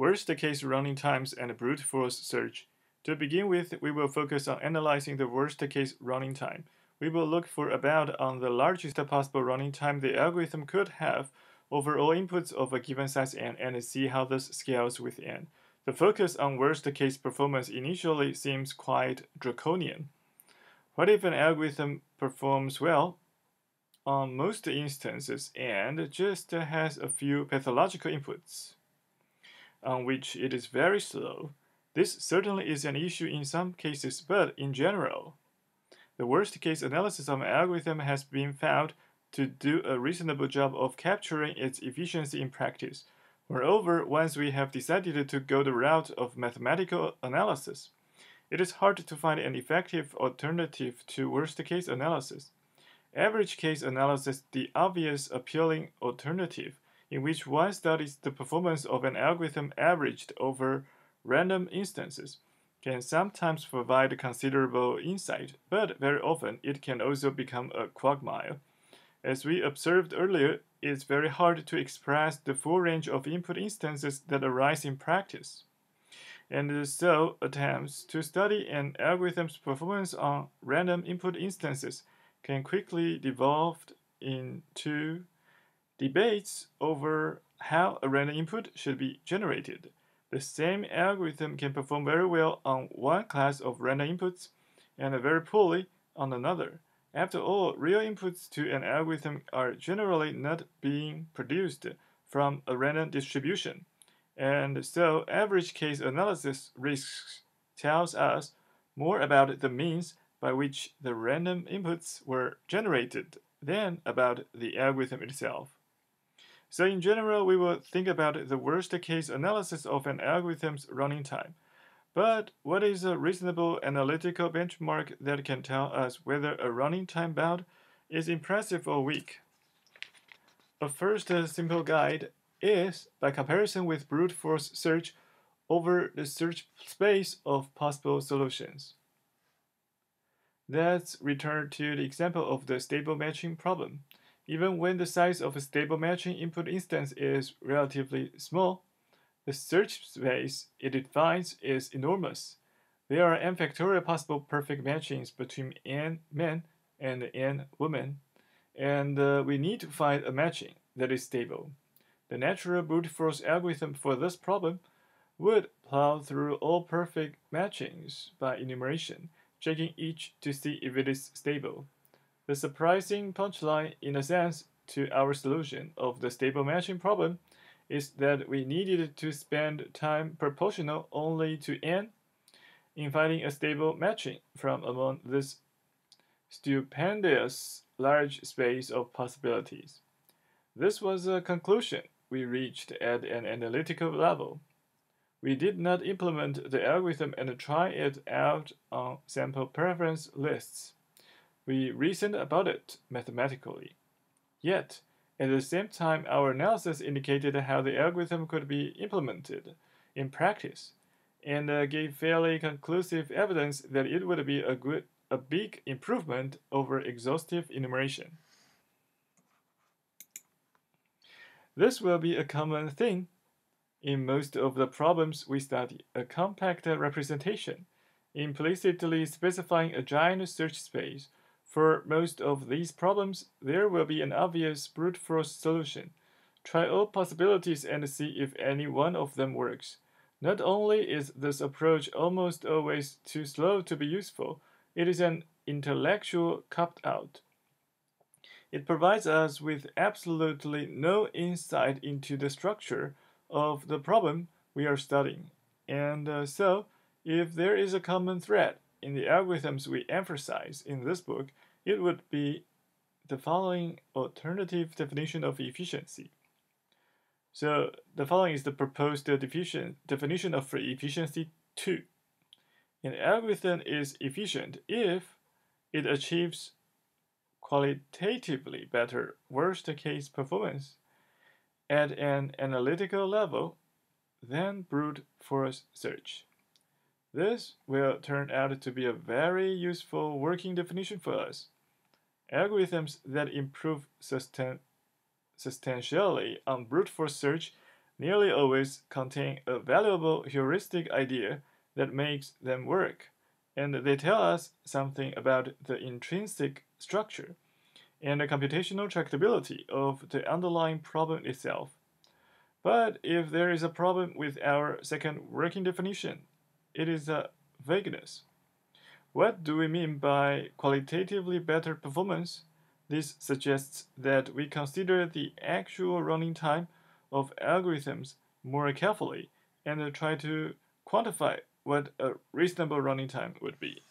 worst-case running times and brute force search. To begin with, we will focus on analyzing the worst-case running time. We will look for about on the largest possible running time the algorithm could have over all inputs of a given size n and see how this scales with n. The focus on worst-case performance initially seems quite draconian. What if an algorithm performs well on most instances and just has a few pathological inputs on which it is very slow? This certainly is an issue in some cases, but in general, the worst-case analysis of an algorithm has been found to do a reasonable job of capturing its efficiency in practice. Moreover, once we have decided to go the route of mathematical analysis, it is hard to find an effective alternative to worst-case analysis. Average case analysis, the obvious appealing alternative, in which one studies the performance of an algorithm averaged over random instances, can sometimes provide considerable insight, but very often it can also become a quagmire. As we observed earlier, it's very hard to express the full range of input instances that arise in practice. And so, attempts to study an algorithm's performance on random input instances can quickly devolve into debates over how a random input should be generated. The same algorithm can perform very well on one class of random inputs and very poorly on another. After all, real inputs to an algorithm are generally not being produced from a random distribution, and so average case analysis risks tells us more about the means by which the random inputs were generated than about the algorithm itself. So in general, we will think about the worst-case analysis of an algorithm's running time. But what is a reasonable analytical benchmark that can tell us whether a running time bound is impressive or weak? A first simple guide is, by comparison with brute force search, over the search space of possible solutions. Let's return to the example of the stable matching problem. Even when the size of a stable matching input instance is relatively small, the search space it defines is enormous. There are n factorial possible perfect matchings between n men and n women, and we need to find a matching that is stable. The natural brute force algorithm for this problem would plow through all perfect matchings by enumeration, checking each to see if it is stable. The surprising punchline, in a sense, to our solution of the stable matching problem is that we needed to spend time proportional only to n in finding a stable matching from among this stupendous large space of possibilities. This was a conclusion we reached at an analytical level. We did not implement the algorithm and try it out on sample preference lists. We reasoned about it mathematically. Yet, at the same time, our analysis indicated how the algorithm could be implemented in practice, and gave fairly conclusive evidence that it would be a big improvement over exhaustive enumeration. This will be a common thing in most of the problems we study, a compact representation, implicitly specifying a giant search space. For most of these problems, there will be an obvious brute force solution. Try all possibilities and see if any one of them works. Not only is this approach almost always too slow to be useful, it is an intellectual cop-out. It provides us with absolutely no insight into the structure of the problem we are studying. And so, if there is a common thread in the algorithms we emphasize in this book, it would be the following alternative definition of efficiency. So the following is the proposed definition of efficiency 2. An algorithm is efficient if it achieves qualitatively better worst-case performance at an analytical level than brute force search. This will turn out to be a very useful working definition for us. Algorithms that improve substantially on brute force search nearly always contain a valuable heuristic idea that makes them work, and they tell us something about the intrinsic structure and the computational tractability of the underlying problem itself. But if there is a problem with our second working definition, it is a vagueness. What do we mean by qualitatively better performance? This suggests that we consider the actual running time of algorithms more carefully and try to quantify what a reasonable running time would be.